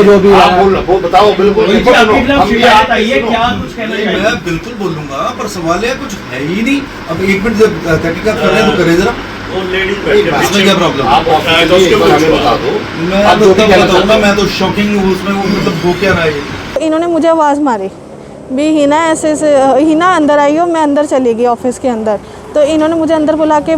बोलो जो भी आप वो बताओ बिल्कुल। मैं बिल्कुल बोलूंगा, पर सवाल है कुछ है ही नहीं। अब एक मिनट जब तहकीकात कर रहे हैं तो करें जरा। इसमें क्या प्रॉब्लम? आप हमें बता दो। मैं बताऊंगा, मैं तो शॉकिंग हूँ उसमें, वो मतलब हो क्या रहा है ये। इन्होंने मुझे आवाज़ मारी भी हिना ऐसे से, हिना अंदर आई हो, मैं अंदर चली गई ऑफिस के अंदर। तो इन्होंने मुझे अंदर बुला के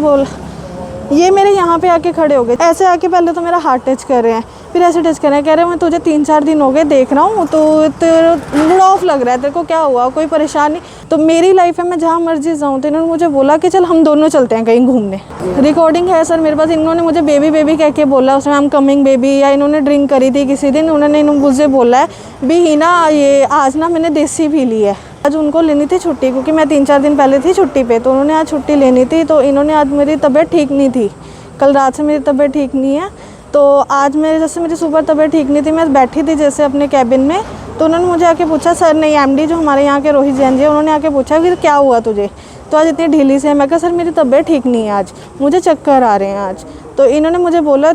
ये मेरे यहाँ पे आके खड़े हो गए। ऐसे आके पहले तो मेरा हाथ टच कर रहे हैं, फिर ऐसे टच कर रहे हैं, कह रहे हैं मैं तुझे 3-4 दिन हो गए देख रहा हूँ, तो तेरा मूड ऑफ लग रहा है, तेरे को क्या हुआ, कोई परेशानी? तो मेरी लाइफ है, मैं जहाँ मर्जी जाऊँ। तो इन्होंने मुझे बोला कि चल हम दोनों चलते हैं कहीं घूमने। रिकॉर्डिंग है सर मेरे पास। इन्होंने मुझे बेबी बेबी कह के बोला, उसमें आई एम कमिंग बेबी, या इन्होंने ड्रिंक करी थी किसी दिन, उन्होंने मुझे बोला है भी हिना ये आज ना मैंने देसी पी ली है। आज उनको लेनी थी छुट्टी, क्योंकि मैं 3-4 दिन पहले थी छुट्टी पे, तो उन्होंने आज छुट्टी लेनी थी। तो इन्होंने आज मेरी तबीयत ठीक नहीं थी, कल रात से मेरी तबीयत ठीक नहीं है। तो आज मेरी सुबह तबीयत ठीक नहीं थी, मैं बैठी थी जैसे अपने कैबिन में, तो उन्होंने मुझे आके पूछा, सर नहीं एमडी जो हमारे यहाँ के रोहित जैन जी, उन्होंने आके पूछा फिर क्या हुआ तुझे, तो आज इतनी ढीली से है। मैं कहा सर मेरी तबीयत ठीक नहीं है, आज मुझे चक्कर आ रहे हैं आज। तो इन्होंने मुझे बोला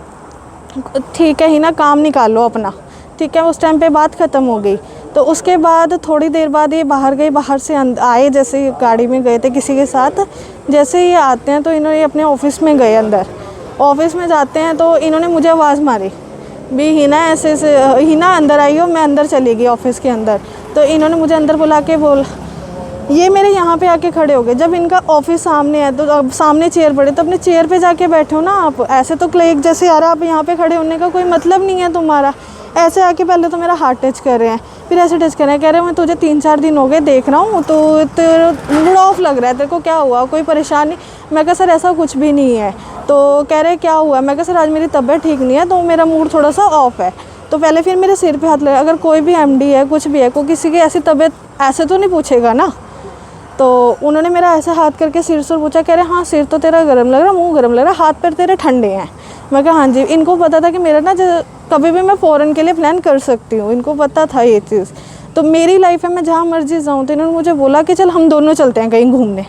ठीक है हिना काम निकालो अपना, ठीक है। उस टाइम पे बात ख़त्म हो गई। तो उसके बाद थोड़ी देर बाद ये बाहर गए, बाहर से आए, जैसे गाड़ी में गए थे किसी के साथ। जैसे ये आते हैं तो इन्होंने अपने ऑफिस में गए, अंदर ऑफिस में जाते हैं तो इन्होंने मुझे आवाज़ मारी भी हिना ऐसे से, हिना अंदर आई हो, मैं अंदर चली गई ऑफिस के अंदर। तो इन्होंने मुझे अंदर बुला के ये मेरे यहाँ पे आके खड़े हो गए। जब इनका ऑफिस सामने है तो अब सामने चेयर पड़े, तो अपने चेयर पे जाके बैठे हो ना आप। ऐसे तो क्लिक जैसे यार आप यहाँ पे खड़े होने का कोई मतलब नहीं है तुम्हारा। ऐसे आके पहले तो मेरा हाथ टच कर रहे हैं, फिर ऐसे टच कर रहे हैं, कह रहे हैं मैं तुझे 3-4 दिन हो गए देख रहा हूँ, तो तेरा मूड ऑफ लग रहा है, तेरे को क्या हुआ, कोई परेशानी? मैं कहा सर ऐसा कुछ भी नहीं है। तो कह रहे क्या हुआ? मैं कहा सर आज मेरी तबीयत ठीक नहीं है, तो मेरा मूड थोड़ा सा ऑफ है। तो पहले फिर मेरे सिर पे हाथ लगा। अगर कोई भी एमडी है, कुछ भी है, कोई किसी की ऐसी तबीयत ऐसे तो नहीं पूछेगा ना। तो उन्होंने मेरा ऐसा हाथ करके सिर से पूछा, कह रहे हाँ सिर तो तेरा गर्म लग रहा, मुंह गर्म लग रहा, हाथ पैर तेरे ठंडे हैं। मैं कहा हाँ जी। इनको पता था कि मेरा ना कभी भी मैं फ़ॉरेन के लिए प्लान कर सकती हूँ, इनको पता था ये चीज़। तो मेरी लाइफ है, मैं जहाँ मर्जी जाऊँ। तो इन्होंने मुझे बोला कि चल हम दोनों चलते हैं कहीं घूमने,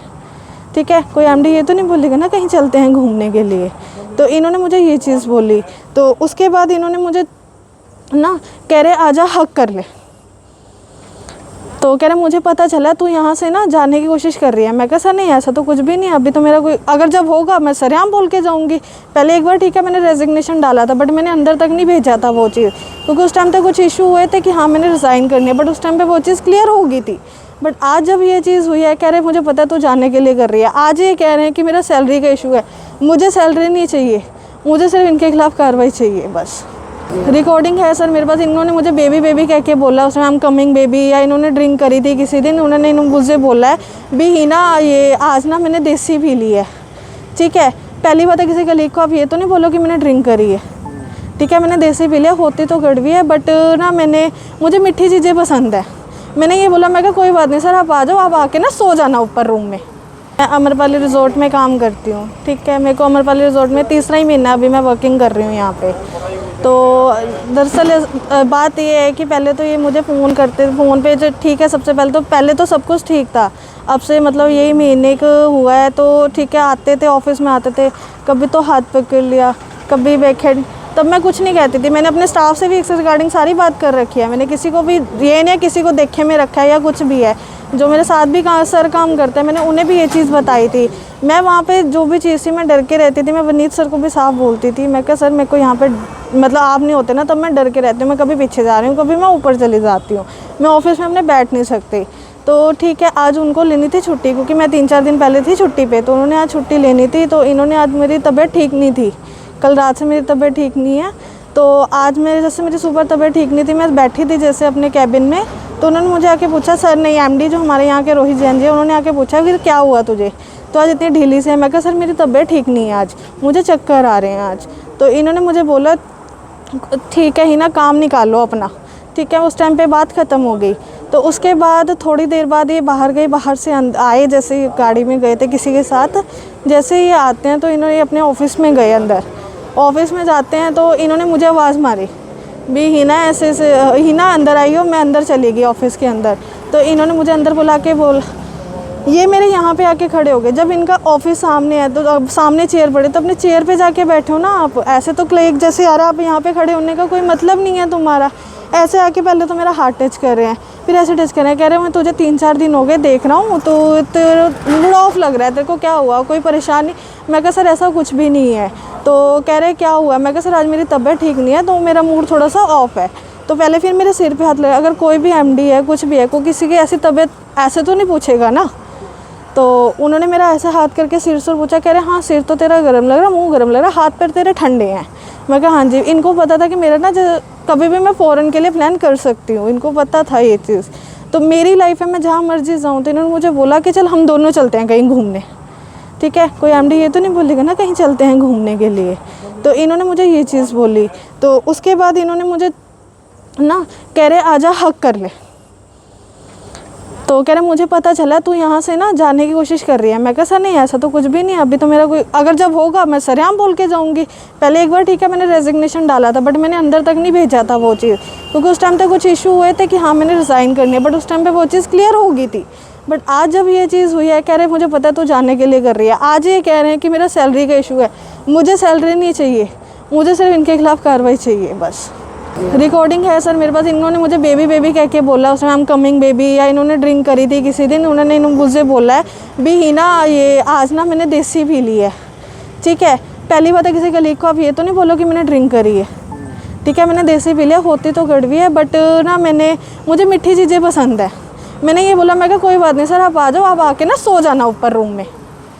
ठीक है। कोई एमडी ये तो नहीं बोलेगा ना कहीं चलते हैं घूमने के लिए। तो इन्होंने मुझे ये चीज़ बोली। तो उसके बाद इन्होंने मुझे ना कह रहे आजा हक कर ले। तो कह रहे मुझे पता चला तू यहाँ से ना जाने की कोशिश कर रही है। मैं कहा सर नहीं ऐसा तो कुछ भी नहीं, अभी तो मेरा कोई, अगर जब होगा मैं सरेआम बोल के जाऊँगी। पहले एक बार ठीक है मैंने रेजिग्नेशन डाला था, बट मैंने अंदर तक नहीं भेजा था वो चीज़, क्योंकि उस टाइम तक कुछ इशू हुए थे कि हाँ मैंने रिज़ाइन करनी है, बट उस टाइम पर वो चीज़ क्लियर हो गई थी। बट आज जब ये चीज़ हुई है, कह रहे मुझे पता है तू जाने के लिए कर रही है। आज ये कह रहे हैं कि मेरा सैलरी का इशू है। मुझे सैलरी नहीं चाहिए, मुझे सिर्फ इनके खिलाफ़ कार्रवाई चाहिए बस। रिकॉर्डिंग है सर मेरे पास। इन्होंने मुझे बेबी बेबी कह के बोला, उसमें आई एम कमिंग बेबी, या इन्होंने ड्रिंक करी थी किसी दिन, उन्होंने मुझे बोला है भी हिना ये आज ना मैंने देसी पी ली है, ठीक है। पहली बात है किसी कलीग को आप ये तो नहीं बोलो कि मैंने ड्रिंक करी है, ठीक है। मैंने देसी पी लिया, होती तो कड़वी है, बट ना मुझे मीठी चीज़ें पसंद है। मैंने ये बोला, मैं कहा कोई बात नहीं सर आप आ जाओ, आप आके ना सो जाना ऊपर रूम में। मैं अमरपाली रिज़ोर्ट में काम करती हूँ, ठीक है। मेरे को अमरपाली रिज़ोर्ट में 3रा ही महीना अभी मैं वर्किंग कर रही हूँ यहाँ पे। तो दरअसल बात ये है कि पहले तो ये मुझे फ़ोन करते, फ़ोन पे जो ठीक है, सबसे पहले तो सब कुछ ठीक था। अब से मतलब यही महीने का हुआ है, तो ठीक है आते थे ऑफिस में, आते थे, कभी तो हाथ पकड़ लिया, कभी बैकहैंड। तब मैं कुछ नहीं कहती थी, मैंने अपने स्टाफ से भी इससे रिगार्डिंग सारी बात कर रखी है। मैंने किसी को भी ये नहीं किसी को देखे में रखा है या कुछ भी है। जो मेरे साथ भी सर काम करते हैं, मैंने उन्हें भी ये चीज़ बताई थी। मैं वहाँ पे जो भी चीज़ थी मैं डर के रहती थी। मैं वनीत सर को भी साफ बोलती थी, मैं कहा सर मेरे को यहाँ पे मतलब आप नहीं होते ना, तब मैं डर के रहती हूँ। मैं कभी पीछे जा रही हूँ, कभी मैं ऊपर चली जाती हूँ, मैं ऑफिस में अपने बैठ नहीं सकती। तो ठीक है आज उनको लेनी थी छुट्टी, क्योंकि मैं 3-4 दिन पहले थी छुट्टी पे, तो उन्होंने आज छुट्टी लेनी थी। तो इन्होंने आज मेरी तबीयत ठीक नहीं थी, कल रात से मेरी तबीयत ठीक नहीं है। तो आज मेरी सुबह तबीयत ठीक नहीं थी, मैं बैठी थी जैसे अपने कैबिन में, तो उन्होंने मुझे आके पूछा, सर नहीं एमडी जो हमारे यहाँ के रोहित जैन जी, उन्होंने आके पूछा फिर क्या हुआ तुझे, तो आज इतनी ढीली से है। मैं कहा सर मेरी तबीयत ठीक नहीं है, आज मुझे चक्कर आ रहे हैं आज। तो इन्होंने मुझे बोला ठीक है हिना काम निकालो अपना, ठीक है। उस टाइम पे बात ख़त्म हो गई। तो उसके बाद थोड़ी देर बाद ये बाहर गए, बाहर से आए, जैसे गाड़ी में गए थे किसी के साथ। जैसे ये आते हैं तो इन्होंने अपने ऑफिस में गए, अंदर ऑफिस में जाते हैं तो इन्होंने मुझे आवाज़ मारी भी हिना ऐसे से, हिना अंदर आई हो, मैं अंदर चली गई ऑफिस के अंदर। तो इन्होंने मुझे अंदर बुला के ये मेरे यहाँ पे आके खड़े हो गए। जब इनका ऑफिस सामने है तो अब सामने चेयर पड़े, तो अपने चेयर पे जाके बैठो ना आप। ऐसे तो क्लिक जैसे यार आप यहाँ पे खड़े होने का कोई मतलब नहीं है तुम्हारा। ऐसे आके पहले तो मेरा हाथ टच कर रहे हैं, फिर ऐसे टच कर रहे हैं, कह रहे हैं मैं तुझे 3-4 दिन हो गए देख रहा हूँ, तो तेरा मूड ऑफ लग रहा है, तेरे को क्या हुआ, कोई परेशानी? मैं कहा सर ऐसा कुछ भी नहीं है। तो कह रहे क्या हुआ? मैं कहा सर आज मेरी तबीयत ठीक नहीं है तो मेरा मूड थोड़ा सा ऑफ है। तो पहले फिर मेरे सिर पे हाथ लगा। अगर कोई भी एमडी है कुछ भी है, कोई किसी की ऐसी तबीयत ऐसे तो नहीं पूछेगा ना। तो उन्होंने मेरा ऐसे हाथ करके सिर से पूछा, कह रहे हाँ सिर तो तेरा गर्म लग रहा, मुंह गर्म लग रहा, हाथ पैर तेरे ठंडे हैं। मैं कहा हाँ जी। इनको पता था कि मेरा ना कभी भी मैं फ़ॉरेन के लिए प्लान कर सकती हूँ, इनको पता था ये चीज़। तो मेरी लाइफ है, मैं जहाँ मर्जी जाऊँ। तो इन्होंने मुझे बोला कि चल हम दोनों चलते हैं कहीं घूमने, ठीक है। कोई एमडी ये तो नहीं बोलेगा ना कहीं चलते हैं घूमने के लिए। तो इन्होंने मुझे ये चीज़ बोली। तो उसके बाद इन्होंने मुझे ना कह रहे आजा हक कर ले। तो कह रहे मुझे पता चला तू यहाँ से ना जाने की कोशिश कर रही है। मैं कहा सर नहीं ऐसा तो कुछ भी नहीं, अभी तो मेरा कोई, अगर जब होगा मैं सरेआम बोल के जाऊँगी। पहले एक बार ठीक है मैंने रेजिग्नेशन डाला था, बट मैंने अंदर तक नहीं भेजा था वो चीज़, क्योंकि उस टाइम तक कुछ इशू हुए थे कि हाँ मैंने रिज़ाइन करनी है, बट उस टाइम पर वो चीज़ क्लियर हो गई थी। बट आज जब ये चीज़ हुई है, कह रहे मुझे पता है तू जाने के लिए कर रही है। आज ये कह रहे हैं कि मेरा सैलरी का इशू है। मुझे सैलरी नहीं चाहिए, मुझे सिर्फ इनके खिलाफ़ कार्रवाई चाहिए बस। रिकॉर्डिंग है सर मेरे पास। इन्होंने मुझे बेबी बेबी कह के बोला, उसमें आई एम कमिंग बेबी, या इन्होंने ड्रिंक करी थी किसी दिन, उन्होंने मुझे बोला है भी हिना ये आज ना मैंने देसी पी ली है, ठीक है। पहली बात है किसी कलीग को आप ये तो नहीं बोलो कि मैंने ड्रिंक करी है, ठीक है। मैंने देसी पी लिया, होती तो कड़वी है, बट ना मुझे मीठी चीज़ें पसंद है। मैंने ये बोला, मैं कहा कोई बात नहीं सर आप आ जाओ, आप आके ना सो जाना ऊपर रूम में।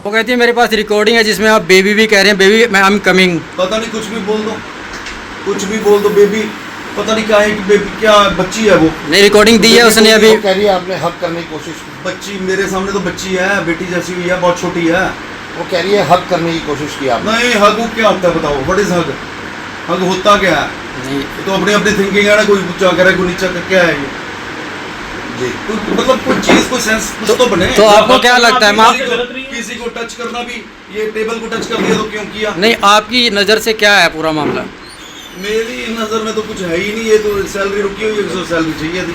वो कहती है मेरे पास रिकॉर्डिंग है जिसमें आप बेबी भी कह रहे हैं, बेबी मैं आई एम कमिंग। पता नहीं कुछ भी बोल दो, कुछ भी बोल दो। बेबी पता नहीं क्या है कि बेबी क्या बच्ची है वो। नहीं रिकॉर्डिंग दी है उसने अभी। वो कह रही है आपने हक करने की कोशिश की। बच्ची मेरे सामने तो बच्ची है, बेटी जैसी हुई है, बहुत छोटी है। वो कह रही है हक करने की कोशिश की आपने। नहीं हग क्या होता है बताओ, व्हाट इज हग? हग होता क्या है? नहीं ये तो अपनी अपनी थिंकिंग है ना, कोई ऊंचा करे कोई नीचा करे, क्या है ये जी? मतलब कोई चीज कोई सेंस कुछ तो बने। तो आपको क्या लगता है माँ? किसी को टच करना भी, ये टेबल को टच कर दिया तो क्यों किया? नहीं आपकी नज़र से क्या है पूरा मामला? मेरी नज़र में तो कुछ है ही नहीं। ये तो सैलरी रुकी हुई है, सैलरी चाहिए थी।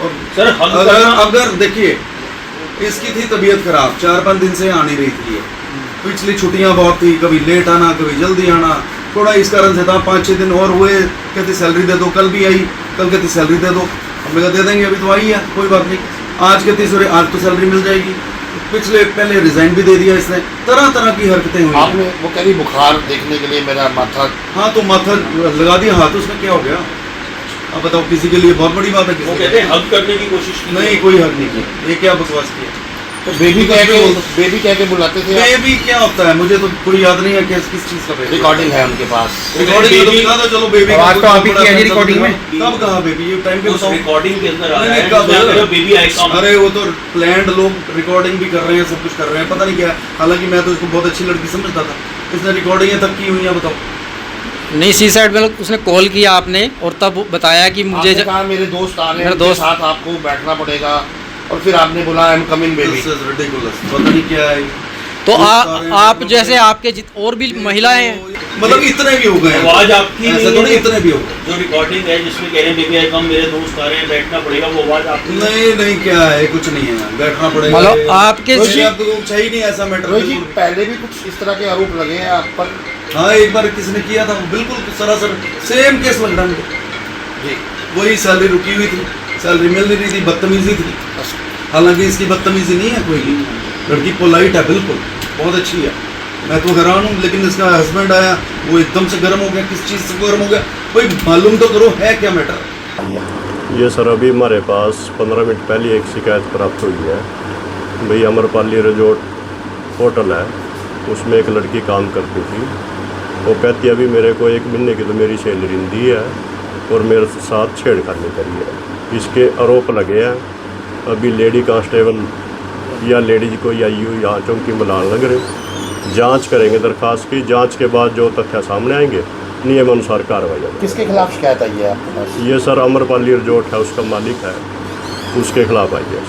और सर अगर देखिए इसकी थी तबीयत खराब, 4-5 दिन से आ नहीं रही थी ये। पिछली छुट्टियां बहुत थी, कभी लेट आना कभी जल्दी आना, थोड़ा इस कारण से था। 5-6 दिन और हुए, कहती सैलरी दे दो, कल भी आई, कल कहती सैलरी दे दो, हमने कहा दे देंगे, अभी तो आई है कोई बात नहीं। आज कहती सॉरी आज तो सैलरी मिल जाएगी। पिछले पहले रिजाइन भी दे दिया इसने। तरह तरह की हरकतें हुई आपने, वो कह रही बुखार देखने के लिए मेरा माथा। हाँ तो माथा लगा दिया हाथ, उसमें क्या हो गया? अब बताओ, किसी के लिए बहुत बड़ी बात है। वो कहते हैं हग करने की कोशिश की। नहीं कोई हक नहीं की, ये क्या बकवास की? तो बेबी कह के बुलाते थे। बेबी क्या होता है मुझे तो कोई याद नहीं है किस चीज का बेबी। रिकॉर्डिंग है उनके पास। रिकॉर्डिंग तो दिखा दो, चलो बेबी आवाज तो आप ही की है जी रिकॉर्डिंग में। कब कहा बेबी? ये टाइम पे उस बताओ। रिकॉर्डिंग के अंदर आ नहीं, रहा है कब? जहाँ पे बेबी आई कम। अरे वो तो प्लान्ड लोग रिकॉर्डिंग भी कर रहे हैं, सब कुछ कर रहे हैं, पता नहीं क्या। हालांकि मैं तो इसको बहुत अच्छी लड़की समझता था, इसने रिकॉर्डिंग तक की हुई है। बताओ। नहीं सी साइड में उसने कॉल किया आपने और तब बताया कि मुझे आपने कहा मेरे दोस्त आ रहे हैं, मेरे उनके दोस्त- साथ आपको बैठना पड़ेगा, और फिर आपने बोला I am coming baby. This is ridiculous, पता नहीं क्या है। तो सारे आप लोग जैसे आपके और भी महिलाएं हैं, मतलब इतने भी हो गए हैं। आवाज आपकी ऐसा नहीं तो है। नहीं, इतने भी हो गए। जो रिकॉर्डिंग है जिसमें कह रहे हैं बेबी आई कम, मेरे दोस्त आ रहे हैं, बैठना पड़ेगा, वो आवाज आपकी नहीं नहीं क्या है, कुछ नहीं है, बैठना पड़ेगा। मतलब आपके वैसे आप तो चाहिए नहीं ऐसा मैटर। रोहित जी पहले भी कुछ इस तरह के आरोप लगे हैं आप पर। हाँ एक बार किसने किया था, बिल्कुल सरासर सेम केस लग रहा है मुझे जी। वही सैलरी रुकी हुई थी, सैलरी मिल नहीं रही थी, बदतमीजी थी। हालांकि इसकी बदतमीजी नहीं है कोई, लड़की पोलाइट है, बिल्कुल बहुत अच्छी है। मैं तो हैरान हूँ, लेकिन इसका हस्बैंड आया वो एकदम से गर्म हो गया। किस चीज़ से गर्म हो गया कोई मालूम तो करो, है क्या मैटर? ये सर अभी हमारे पास 15 मिनट पहले एक शिकायत प्राप्त हुई है। भाई अमरपाली रिजॉर्ट होटल है, उसमें एक लड़की काम करती थी। वो कहती है अभी मेरे को 1 महीने की तो मेरी सैलरी दी है और मेरे साथ छेड़खानी करी है। इसके आरोप लगे हैं। अभी लेडी कांस्टेबल या लेडीज कोई आई हुई यहाँ चौकी मलाल लग रहे, जांच करेंगे दरखास्त की। जांच के बाद जो तथ्य सामने आएंगे नियम अनुसार कार्रवाई होगी। किसके खिलाफ शिकायत आई है आपके पास? ये सर अमरपाली रिजॉर्ट है, उसका मालिक है, उसके खिलाफ आई है सर।